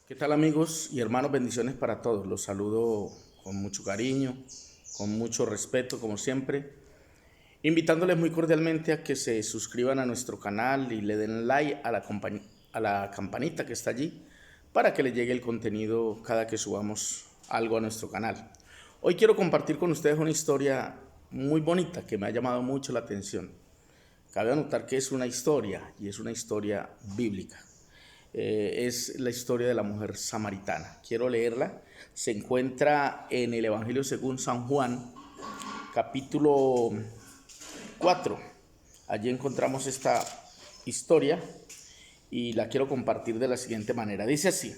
¿Qué tal, amigos y hermanos? Bendiciones para todos. Los saludo con mucho cariño, con mucho respeto, como siempre, invitándoles muy cordialmente a que se suscriban a nuestro canal y le den like a la campanita que está allí para que les llegue el contenido cada que subamos algo a nuestro canal. Hoy quiero compartir con ustedes una historia muy bonita que me ha llamado mucho la atención. Cabe anotar que es una historia y es una historia bíblica. Es la historia de la mujer samaritana. Quiero leerla. Se encuentra en el Evangelio según San Juan, capítulo 4. Allí encontramos esta historia y la quiero compartir de la siguiente manera. Dice así: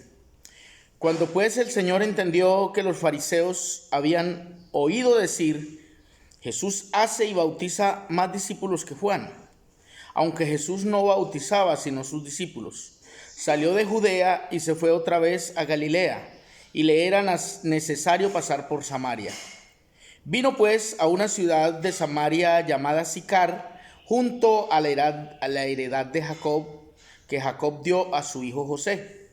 Cuando pues el Señor entendió que los fariseos habían oído decir, Jesús hace y bautiza más discípulos que Juan, aunque Jesús no bautizaba sino sus discípulos, salió de Judea y se fue otra vez a Galilea, y le era necesario pasar por Samaria. Vino pues a una ciudad de Samaria llamada Sicar, junto a la heredad de Jacob, que Jacob dio a su hijo José.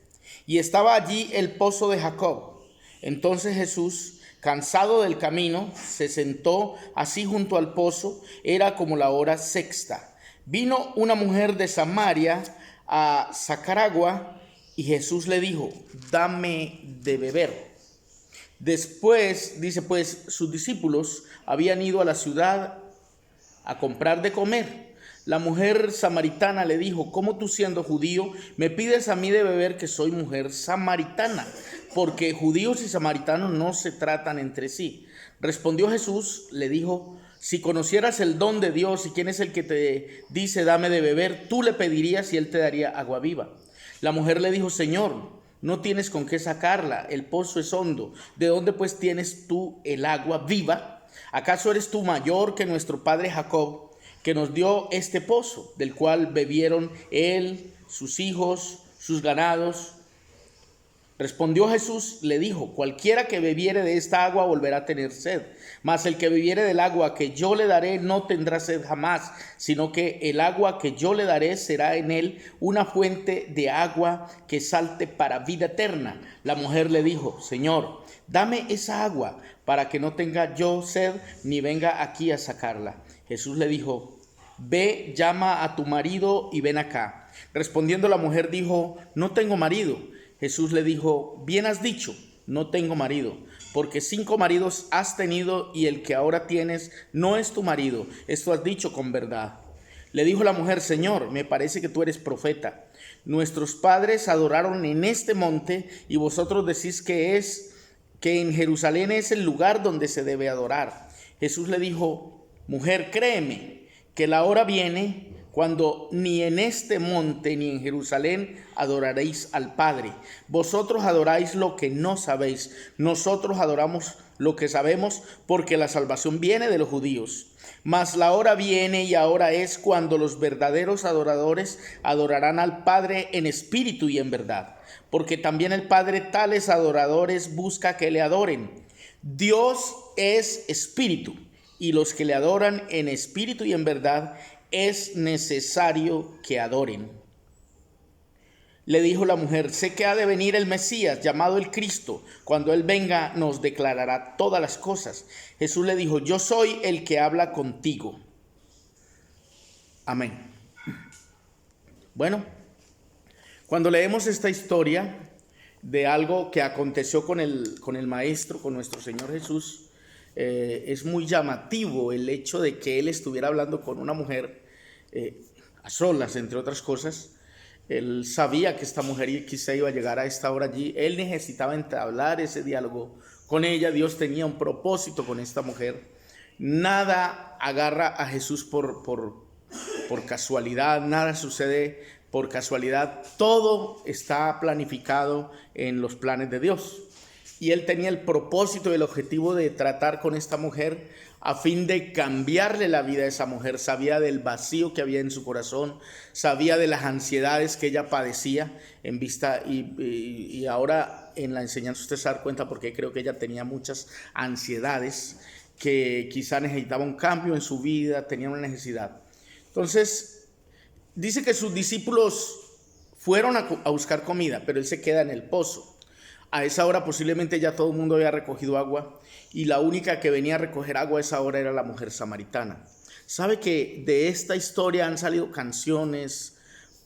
Y estaba allí el pozo de Jacob. Entonces Jesús, cansado del camino, se sentó así junto al pozo. Era como la hora sexta. Vino una mujer de Samaria a sacar agua, y Jesús le dijo: dame de beber. Después, dice, pues sus discípulos habían ido a la ciudad a comprar de comer. La mujer samaritana le dijo: ¿cómo tú, siendo judío, me pides a mí de beber, que soy mujer samaritana? Porque judíos y samaritanos no se tratan entre sí. Respondió Jesús, le dijo: si conocieras el don de Dios y quién es el que te dice dame de beber, tú le pedirías y él te daría agua viva. La mujer le dijo: Señor, no tienes con qué sacarla, el pozo es hondo. ¿De dónde pues tienes tú el agua viva? ¿Acaso eres tú mayor que nuestro padre Jacob, que nos dio este pozo, del cual bebieron él, sus hijos, sus ganados? Respondió Jesús, le dijo: cualquiera que bebiere de esta agua volverá a tener sed, mas el que bebiere del agua que yo le daré no tendrá sed jamás, sino que el agua que yo le daré será en él una fuente de agua que salte para vida eterna. La mujer le dijo: Señor, dame esa agua para que no tenga yo sed ni venga aquí a sacarla. Jesús le dijo: ve, llama a tu marido y ven acá. Respondiendo la mujer dijo: no tengo marido. Jesús le dijo: bien has dicho, no tengo marido, porque 5 maridos has tenido y el que ahora tienes no es tu marido. Esto has dicho con verdad. Le dijo la mujer: Señor, me parece que tú eres profeta. Nuestros padres adoraron en este monte y vosotros decís que en Jerusalén es el lugar donde se debe adorar. Jesús le dijo: mujer, créeme que la hora viene cuando ni en este monte ni en Jerusalén adoraréis al Padre. Vosotros adoráis lo que no sabéis, nosotros adoramos lo que sabemos, porque la salvación viene de los judíos. Mas la hora viene y ahora es cuando los verdaderos adoradores adorarán al Padre en espíritu y en verdad, porque también el Padre tales adoradores busca que le adoren. Dios es espíritu, y los que le adoran en espíritu y en verdad es necesario que adoren. Le dijo la mujer: sé que ha de venir el Mesías, llamado el Cristo. Cuando Él venga, nos declarará todas las cosas. Jesús le dijo: yo soy el que habla contigo. Amén. Bueno, cuando leemos esta historia de algo que aconteció con el Maestro, con nuestro Señor Jesús, es muy llamativo el hecho de que Él estuviera hablando con una mujer a solas, entre otras cosas. Él sabía que esta mujer quizá iba a llegar a esta hora allí. Él necesitaba entablar ese diálogo con ella. Dios tenía un propósito con esta mujer. Nada agarra a Jesús por casualidad, nada sucede por casualidad. Todo está planificado en los planes de Dios. Y él tenía el propósito y el objetivo de tratar con esta mujer a fin de cambiarle la vida a esa mujer. Sabía del vacío que había en su corazón, sabía de las ansiedades que ella padecía en vista, y ahora en la enseñanza usted se da cuenta porque creo que ella tenía muchas ansiedades, que quizá necesitaba un cambio en su vida, tenía una necesidad. Entonces dice que sus discípulos Fueron a buscar comida, pero él se queda en el pozo. A esa hora posiblemente ya todo el mundo había recogido agua y la única que venía a recoger agua a esa hora era la mujer samaritana. ¿Sabe que de esta historia han salido canciones,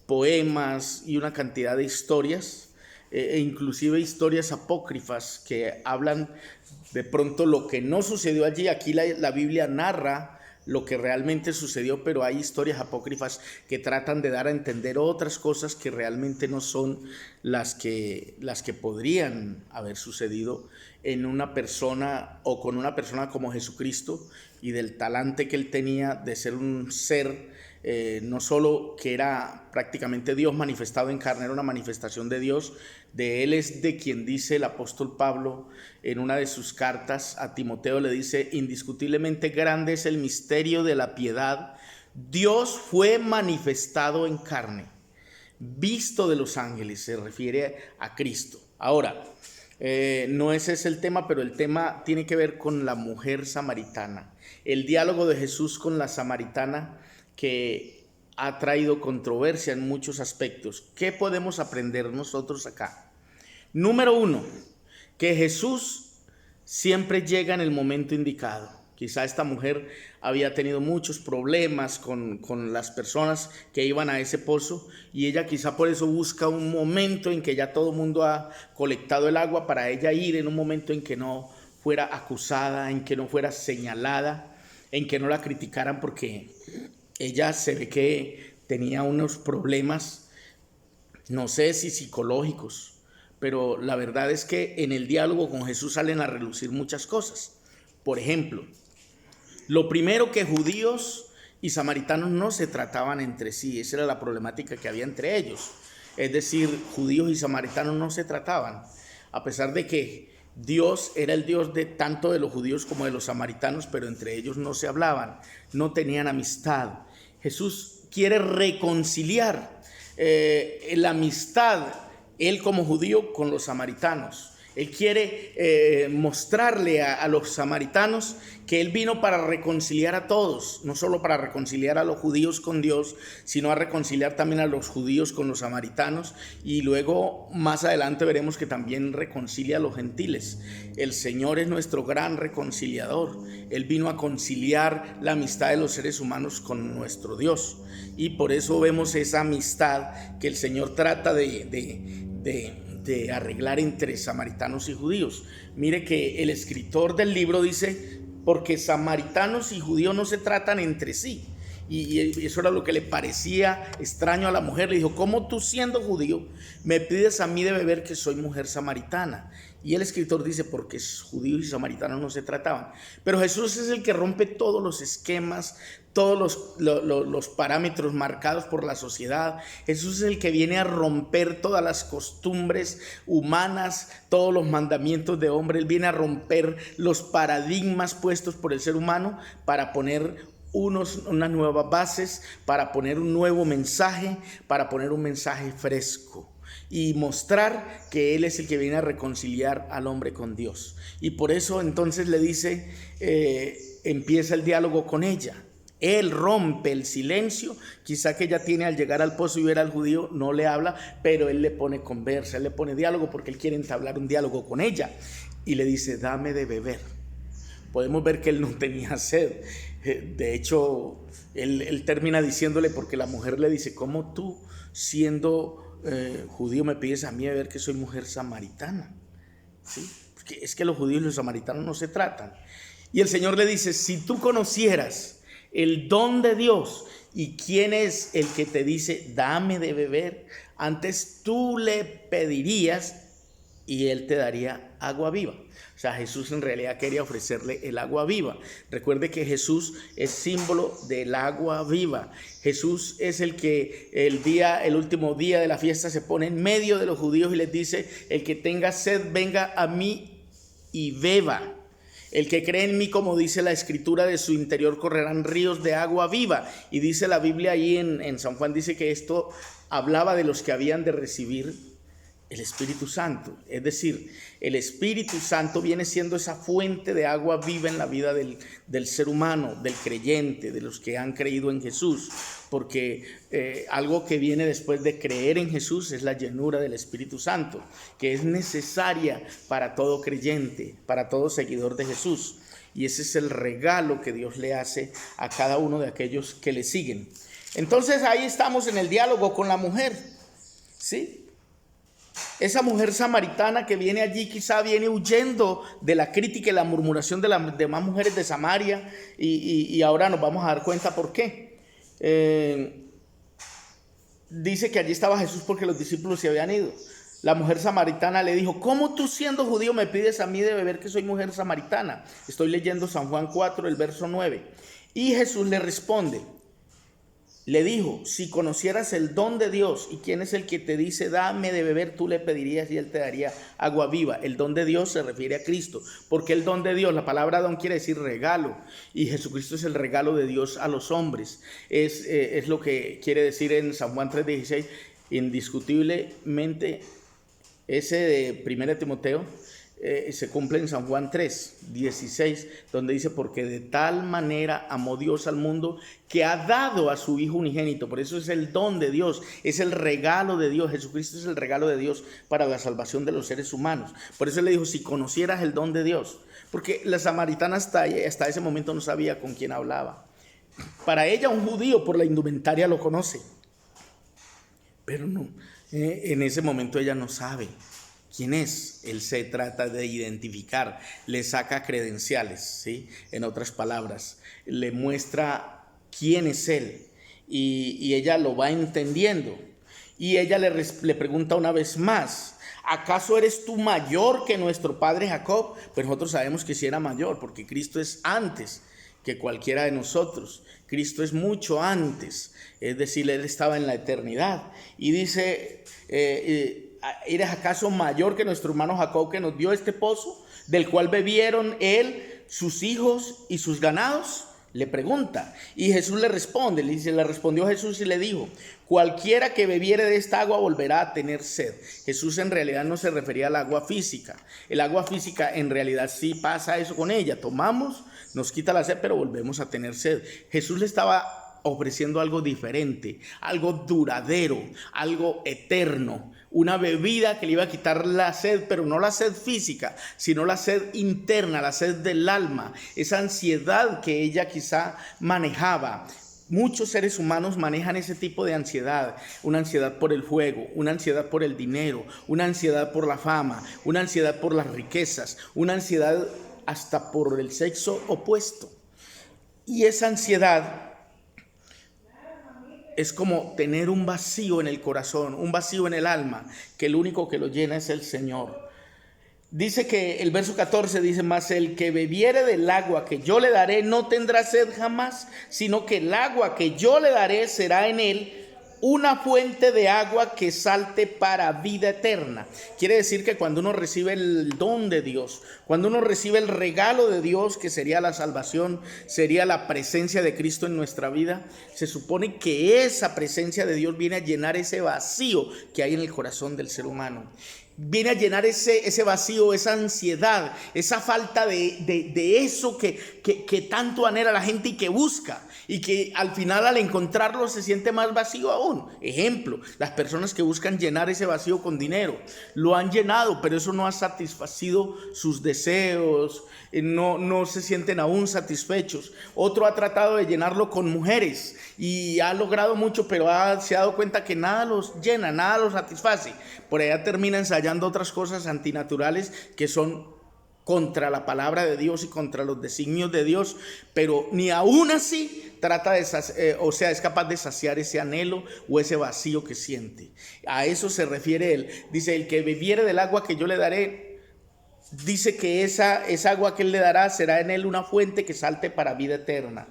poemas y una cantidad de historias, inclusive historias apócrifas que hablan de pronto lo que no sucedió allí? Aquí la Biblia narra lo que realmente sucedió, pero hay historias apócrifas que tratan de dar a entender otras cosas que realmente no son las que podrían haber sucedido en una persona o con una persona como Jesucristo, y del talante que él tenía de ser un ser no solo que era prácticamente Dios manifestado en carne, era una manifestación de Dios. De él es de quien dice el apóstol Pablo en una de sus cartas a Timoteo, le dice: indiscutiblemente grande es el misterio de la piedad, Dios fue manifestado en carne, visto de los ángeles. Se refiere a Cristo. Ahora, no ese es el tema, pero el tema tiene que ver con la mujer samaritana, el diálogo de Jesús con la samaritana, que ha traído controversia en muchos aspectos. ¿Qué podemos aprender nosotros acá? Número uno, que Jesús siempre llega en el momento indicado. Quizá esta mujer había tenido muchos problemas con las personas que iban a ese pozo, y ella quizá por eso busca un momento en que ya todo el mundo ha colectado el agua para ella ir, en un momento en que no fuera acusada, en que no fuera señalada, en que no la criticaran, porque ella se ve que tenía unos problemas, no sé si psicológicos, pero la verdad es que en el diálogo con Jesús salen a relucir muchas cosas. Por ejemplo, lo primero, que judíos y samaritanos no se trataban entre sí. Esa era la problemática que había entre ellos. Es decir, judíos y samaritanos no se trataban, a pesar de que Dios era el Dios de tanto de los judíos como de los samaritanos, pero entre ellos no se hablaban, no tenían amistad. Jesús quiere reconciliar la amistad, él como judío, con los samaritanos. Él quiere mostrarle a los samaritanos que él vino para reconciliar a todos, no solo para reconciliar a los judíos con Dios, sino a reconciliar también a los judíos con los samaritanos, y luego más adelante veremos que también reconcilia a los gentiles. El Señor es nuestro gran reconciliador. Él vino a conciliar la amistad de los seres humanos con nuestro Dios, y por eso vemos esa amistad que el Señor trata de arreglar entre samaritanos y judíos. Mire que el escritor del libro dice: porque samaritanos y judíos no se tratan entre sí. Y eso era lo que le parecía extraño a la mujer. Le dijo: ¿cómo tú, siendo judío, me pides a mí de beber que soy mujer samaritana? Y el escritor dice: porque judíos y samaritanos no se trataban. Pero Jesús es el que rompe todos los esquemas, todos los parámetros marcados por la sociedad. Jesús es el que viene a romper todas las costumbres humanas, todos los mandamientos de hombre. Él viene a romper los paradigmas puestos por el ser humano para poner unas nuevas bases, para poner un nuevo mensaje, para poner un mensaje fresco y mostrar que Él es el que viene a reconciliar al hombre con Dios. Y por eso entonces le dice, empieza el diálogo con ella. Él rompe el silencio, quizá que ella tiene al llegar al pozo y ver al judío, no le habla, pero él le pone conversa, él le pone diálogo, porque él quiere entablar un diálogo con ella, y le dice: dame de beber. Podemos ver que él no tenía sed. De hecho, él termina diciéndole, porque la mujer le dice: ¿cómo tú, siendo judío, me pides a mí de beber que soy mujer samaritana? ¿Sí? Porque es que los judíos y los samaritanos no se tratan. Y el Señor le dice: si tú conocieras el don de Dios y quién es el que te dice dame de beber, antes tú le pedirías y él te daría agua viva. O sea, Jesús en realidad quería ofrecerle el agua viva. Recuerde que Jesús es símbolo del agua viva. Jesús es el que el último día de la fiesta se pone en medio de los judíos y les dice: el que tenga sed, venga a mí y beba. El que cree en mí, como dice la escritura, de su interior correrán ríos de agua viva. Y dice la Biblia ahí en San Juan, dice que esto hablaba de los que habían de recibir El Espíritu Santo. Es decir, el Espíritu Santo viene siendo esa fuente de agua viva en la vida del ser humano, del creyente, de los que han creído en Jesús. Porque algo que viene después de creer en Jesús es la llenura del Espíritu Santo, que es necesaria para todo creyente, para todo seguidor de Jesús. Y ese es el regalo que Dios le hace a cada uno de aquellos que le siguen. Entonces ahí estamos en el diálogo con la mujer, ¿sí? Esa mujer samaritana que viene allí quizá viene huyendo de la crítica y la murmuración de las demás mujeres de Samaria y ahora nos vamos a dar cuenta por qué. Dice que allí estaba Jesús porque los discípulos se habían ido. La mujer samaritana le dijo: ¿cómo tú siendo judío me pides a mí de beber que soy mujer samaritana? Estoy leyendo San Juan 4, el verso 9. Y Jesús le responde, le dijo: si conocieras el don de Dios y quién es el que te dice dame de beber, tú le pedirías y él te daría agua viva. El don de Dios se refiere a Cristo, porque el don de Dios, la palabra don quiere decir regalo, y Jesucristo es el regalo de Dios a los hombres. Es lo que quiere decir en San Juan 3:16, indiscutiblemente ese de 1 Timoteo. Se cumple en San Juan 3:16, donde dice: porque de tal manera amó Dios al mundo que ha dado a su Hijo unigénito. Por eso es el don de Dios, es el regalo de Dios. Jesucristo es el regalo de Dios para la salvación de los seres humanos. Por eso le dijo: si conocieras el don de Dios. Porque la samaritana hasta ese momento no sabía con quién hablaba. Para ella, un judío por la indumentaria lo conoce, pero no, en ese momento ella no sabe quién es. Él se trata de identificar, le saca credenciales, ¿sí? En otras palabras, le muestra quién es él y ella lo va entendiendo. Y ella le pregunta una vez más: ¿acaso eres tú mayor que nuestro padre Jacob? Pero nosotros sabemos que sí era mayor, porque Cristo es antes que cualquiera de nosotros. Cristo es mucho antes, es decir, Él estaba en la eternidad. Y dice: ¿eres acaso mayor que nuestro hermano Jacob, que nos dio este pozo, del cual bebieron él, sus hijos y sus ganados? Le pregunta. Y Jesús le responde, le respondió Jesús y le dijo: cualquiera que bebiere de esta agua volverá a tener sed. Jesús en realidad no se refería al agua física. El agua física en realidad sí pasa eso con ella. Tomamos, nos quita la sed, pero volvemos a tener sed. Jesús le estaba ofreciendo algo diferente, algo duradero, algo eterno. Una bebida que le iba a quitar la sed, pero no la sed física, sino la sed interna, la sed del alma, esa ansiedad que ella quizá manejaba. Muchos seres humanos manejan ese tipo de ansiedad, una ansiedad por el juego, una ansiedad por el dinero, una ansiedad por la fama, una ansiedad por las riquezas, una ansiedad hasta por el sexo opuesto. Y esa ansiedad es como tener un vacío en el corazón, un vacío en el alma, que el único que lo llena es el Señor. Dice que el verso 14 dice: mas el que bebiere del agua que yo le daré no tendrá sed jamás, sino que el agua que yo le daré será en él una fuente de agua que salte para vida eterna. Quiere decir que cuando uno recibe el don de Dios, cuando uno recibe el regalo de Dios, que sería la salvación, sería la presencia de Cristo en nuestra vida, se supone que esa presencia de Dios viene a llenar ese vacío que hay en el corazón del ser humano. Viene a llenar ese vacío, esa ansiedad, esa falta de eso que tanto anhela la gente y que busca, y que al final al encontrarlo se siente más vacío aún. Ejemplo, las personas que buscan llenar ese vacío con dinero, lo han llenado, pero eso no ha satisfacido sus deseos, no se sienten aún satisfechos. Otro ha tratado de llenarlo con mujeres y ha logrado mucho, pero se ha dado cuenta que nada los llena, nada los satisface. Por allá termina ensayando otras cosas antinaturales que son contra la palabra de Dios y contra los designios de Dios, pero ni aún así es capaz de saciar ese anhelo o ese vacío que siente. A eso se refiere él. Dice: el que bebiere del agua que yo le daré, dice que esa agua que él le dará será en él una fuente que salte para vida eterna.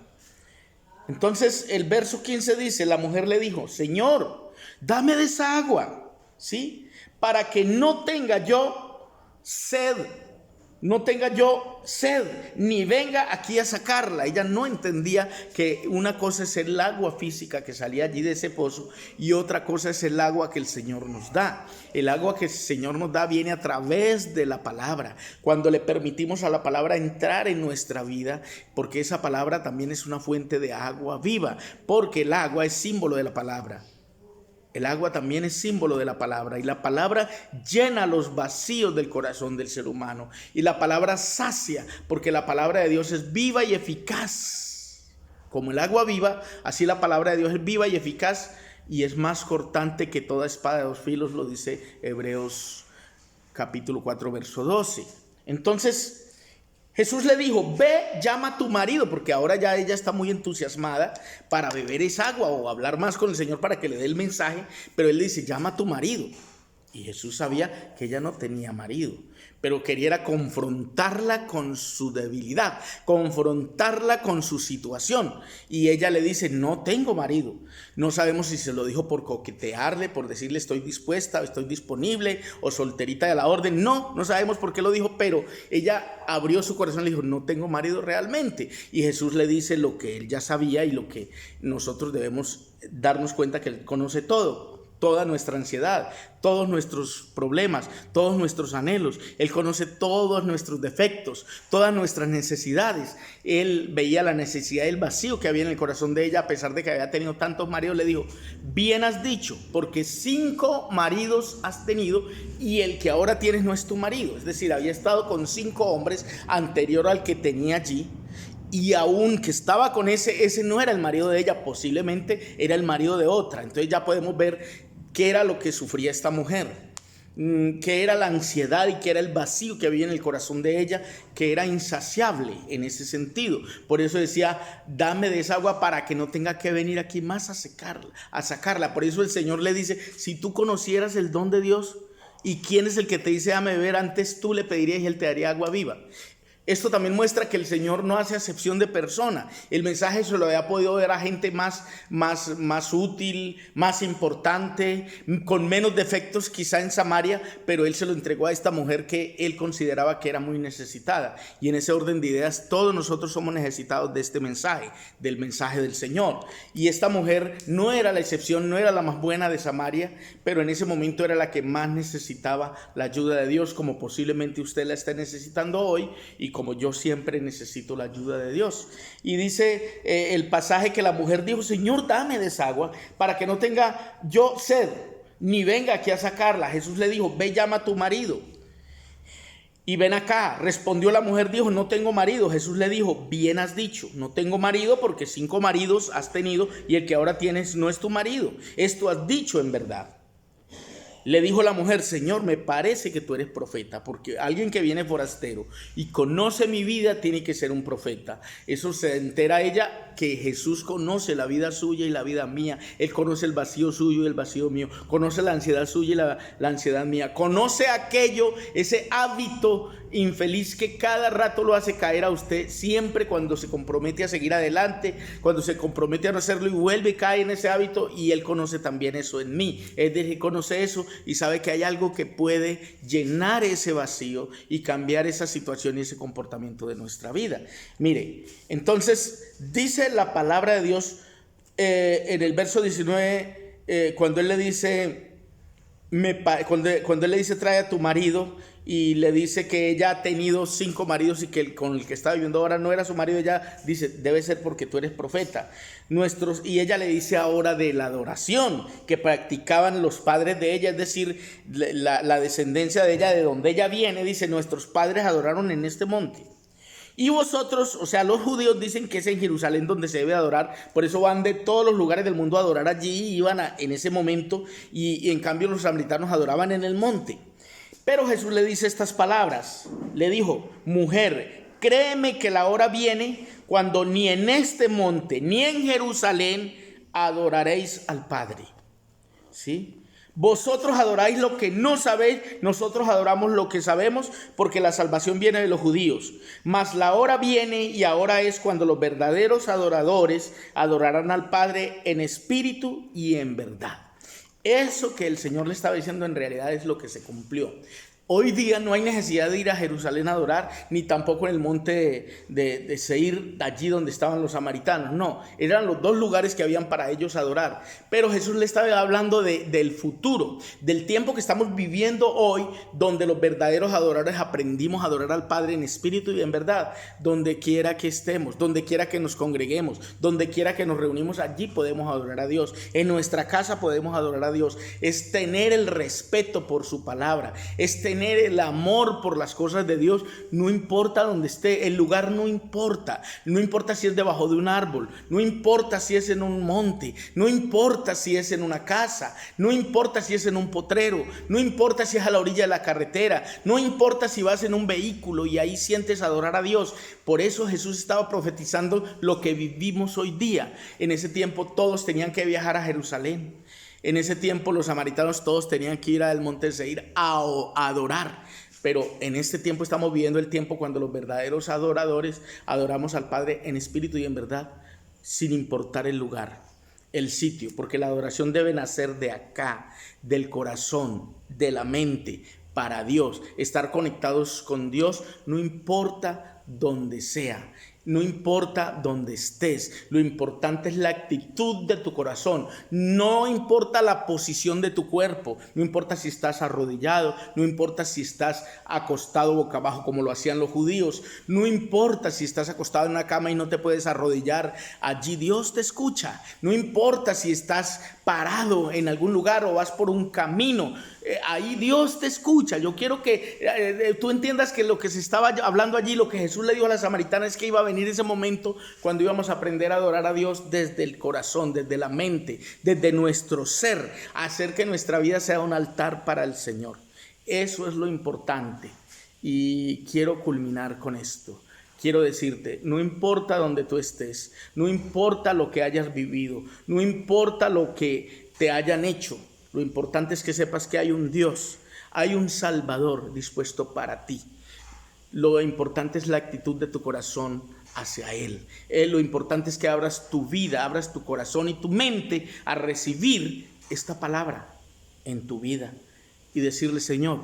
Entonces el verso 15 dice: la mujer le dijo: Señor, dame de esa agua, ¿sí? Para que no tenga yo sed no tenga yo sed, ni venga aquí a sacarla. Ella no entendía que una cosa es el agua física que salía allí de ese pozo y otra cosa es el agua que el Señor nos da. El agua que el Señor nos da viene a través de la palabra. Cuando le permitimos a la palabra entrar en nuestra vida, porque esa palabra también es una fuente de agua viva, porque el agua es símbolo de la palabra. El agua también es símbolo de la palabra y la palabra llena los vacíos del corazón del ser humano y la palabra sacia, porque la palabra de Dios es viva y eficaz. Como el agua viva, así la palabra de Dios es viva y eficaz y es más cortante que toda espada de dos filos, lo dice Hebreos capítulo 4, verso 12. Entonces Jesús le dijo, ve, llama a tu marido, porque ahora ya ella está muy entusiasmada para beber esa agua o hablar más con el Señor para que le dé el mensaje, pero él le dice, llama a tu marido. Y Jesús sabía que ella no tenía marido, pero quería confrontarla con su debilidad, confrontarla con su situación. Y ella le dice, no tengo marido. No sabemos si se lo dijo por coquetearle, por decirle estoy dispuesta, estoy disponible o solterita de la orden. No sabemos por qué lo dijo, pero ella abrió su corazón y le dijo, no tengo marido realmente. Y Jesús le dice lo que él ya sabía y lo que nosotros debemos darnos cuenta que él conoce todo. Toda nuestra ansiedad, todos nuestros problemas, todos nuestros anhelos. Él conoce todos nuestros defectos, todas nuestras necesidades. Él veía la necesidad, el vacío que había en el corazón de ella, a pesar de que había tenido tantos maridos. Le dijo, bien has dicho, porque 5 maridos has tenido y el que ahora tienes no es tu marido. Es decir, había estado con 5 hombres anterior al que tenía allí. Y aún que estaba con ese no era el marido de ella, posiblemente era el marido de otra. Entonces ya podemos ver qué era lo que sufría esta mujer, qué era la ansiedad y qué era el vacío que había en el corazón de ella, que era insaciable en ese sentido. Por eso decía, dame de esa agua para que no tenga que venir aquí más a sacarla. Por eso el Señor le dice, si tú conocieras el don de Dios y quién es el que te dice dame beber, antes tú le pedirías y él te daría agua viva. Esto también muestra que el Señor no hace acepción de persona. El mensaje se lo había podido ver a gente más útil, más importante, con menos defectos quizá en Samaria, pero Él se lo entregó a esta mujer que Él consideraba que era muy necesitada. Y en ese orden de ideas, todos nosotros somos necesitados de este mensaje, del mensaje del Señor. Y esta mujer no era la excepción, no era la más buena de Samaria, pero en ese momento era la que más necesitaba la ayuda de Dios, como posiblemente usted la esté necesitando hoy y como yo siempre necesito la ayuda de Dios. Y dice el pasaje que la mujer dijo, Señor, dame de esa agua para que no tenga yo sed, ni venga aquí a sacarla. Jesús le dijo, ve, llama a tu marido y ven acá. Respondió la mujer, dijo, no tengo marido. Jesús le dijo, bien has dicho, no tengo marido porque 5 maridos has tenido y el que ahora tienes no es tu marido. Esto has dicho en verdad. Le dijo la mujer, Señor, me parece que tú eres profeta, porque alguien que viene forastero y conoce mi vida tiene que ser un profeta. Eso se entera ella, que Jesús conoce la vida suya y la vida mía. Él conoce el vacío suyo y el vacío mío. Conoce la ansiedad suya y la ansiedad mía. Conoce aquello, ese hábito infeliz que cada rato lo hace caer a usted, siempre cuando se compromete a seguir adelante, cuando se compromete a no hacerlo y vuelve, cae en ese hábito. Y Él conoce también eso en mí. Él conoce eso y sabe que hay algo que puede llenar ese vacío y cambiar esa situación y ese comportamiento de nuestra vida. Mire, entonces dice la palabra de Dios en el verso 19, cuando Él le dice, cuando Él le dice trae a tu marido, y le dice que ella ha tenido 5 maridos y que con el que está viviendo ahora no era su marido. Ella dice, debe ser porque tú eres profeta. Y ella le dice ahora de la adoración que practicaban los padres de ella, es decir, la descendencia de ella, de donde ella viene. Dice, nuestros padres adoraron en este monte. Y vosotros, o sea, los judíos dicen que es en Jerusalén donde se debe adorar, por eso van de todos los lugares del mundo a adorar allí, y iban en ese momento, y en cambio los samaritanos adoraban en el monte. Pero Jesús le dice estas palabras, le dijo, mujer, créeme que la hora viene cuando ni en este monte ni en Jerusalén adoraréis al Padre. ¿Sí? Vosotros adoráis lo que no sabéis, nosotros adoramos lo que sabemos, porque la salvación viene de los judíos. Mas la hora viene y ahora es cuando los verdaderos adoradores adorarán al Padre en espíritu y en verdad. Eso que el Señor le estaba diciendo en realidad es lo que se cumplió. Hoy día no hay necesidad de ir a Jerusalén a adorar, ni tampoco en el monte de Seir, allí donde estaban los samaritanos. No, eran los dos lugares que habían para ellos adorar. Pero Jesús le estaba hablando del futuro, del tiempo que estamos viviendo hoy, donde los verdaderos adoradores aprendimos a adorar al Padre en espíritu y en verdad. Donde quiera que estemos, donde quiera que nos congreguemos, donde quiera que nos reunimos, allí podemos adorar a Dios. En nuestra casa podemos adorar a Dios. Es tener el respeto por su palabra, es tener el amor por las cosas de Dios, no importa donde esté, el lugar no importa si es debajo de un árbol, no importa si es en un monte, no importa si es en una casa, no importa si es en un potrero, no importa si es a la orilla de la carretera, no importa si vas en un vehículo y ahí sientes adorar a Dios. Por eso Jesús estaba profetizando lo que vivimos hoy día. En ese tiempo todos tenían que viajar a Jerusalén. En ese tiempo los samaritanos todos tenían que ir al monte Seir a adorar. Pero en este tiempo estamos viviendo el tiempo cuando los verdaderos adoradores adoramos al Padre en espíritu y en verdad, sin importar el lugar, el sitio, porque la adoración debe nacer de acá, del corazón, de la mente, para Dios. Estar conectados con Dios no importa donde sea. No importa dónde estés, lo importante es la actitud de tu corazón. No importa la posición de tu cuerpo, no importa si estás arrodillado, no importa si estás acostado boca abajo como lo hacían los judíos, no importa si estás acostado en una cama y no te puedes arrodillar, allí Dios te escucha. No importa si estás parado en algún lugar o vas por un camino, ahí Dios te escucha. Yo quiero que tú entiendas que lo que se estaba hablando allí, lo que Jesús le dijo a la samaritana, es que iba a venir ese momento cuando íbamos a aprender a adorar a Dios desde el corazón, desde la mente, desde nuestro ser, hacer que nuestra vida sea un altar para el Señor. Eso es lo importante. Y quiero culminar con esto. Quiero decirte, no importa donde tú estés, no importa lo que hayas vivido, no importa lo que te hayan hecho, lo importante es que sepas que hay un Dios, hay un Salvador dispuesto para ti. Lo importante es la actitud de tu corazón hacia Él. Lo importante es que abras tu vida, abras tu corazón y tu mente a recibir esta palabra en tu vida y decirle: Señor,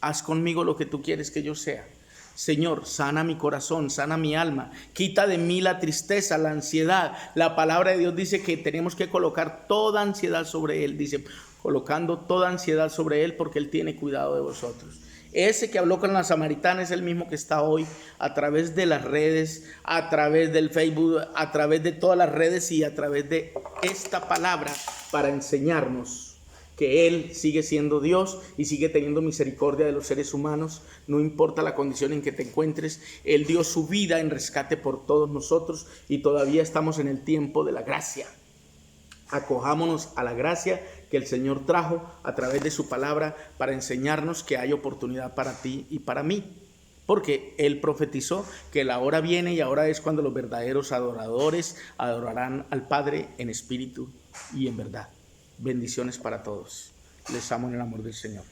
haz conmigo lo que tú quieres que yo sea. Señor, sana mi corazón, sana mi alma, quita de mí la tristeza, la ansiedad. La palabra de Dios dice que tenemos que colocar toda ansiedad sobre Él. Dice, colocando toda ansiedad sobre Él porque Él tiene cuidado de vosotros. Ese que habló con la samaritana es el mismo que está hoy a través de las redes, a través del Facebook, a través de todas las redes y a través de esta palabra para enseñarnos que Él sigue siendo Dios y sigue teniendo misericordia de los seres humanos. No importa la condición en que te encuentres, Él dio su vida en rescate por todos nosotros y todavía estamos en el tiempo de la gracia. Acojámonos a la gracia que el Señor trajo a través de su palabra para enseñarnos que hay oportunidad para ti y para mí. Porque Él profetizó que la hora viene y ahora es cuando los verdaderos adoradores adorarán al Padre en espíritu y en verdad. Bendiciones para todos. Les amo en el amor del Señor.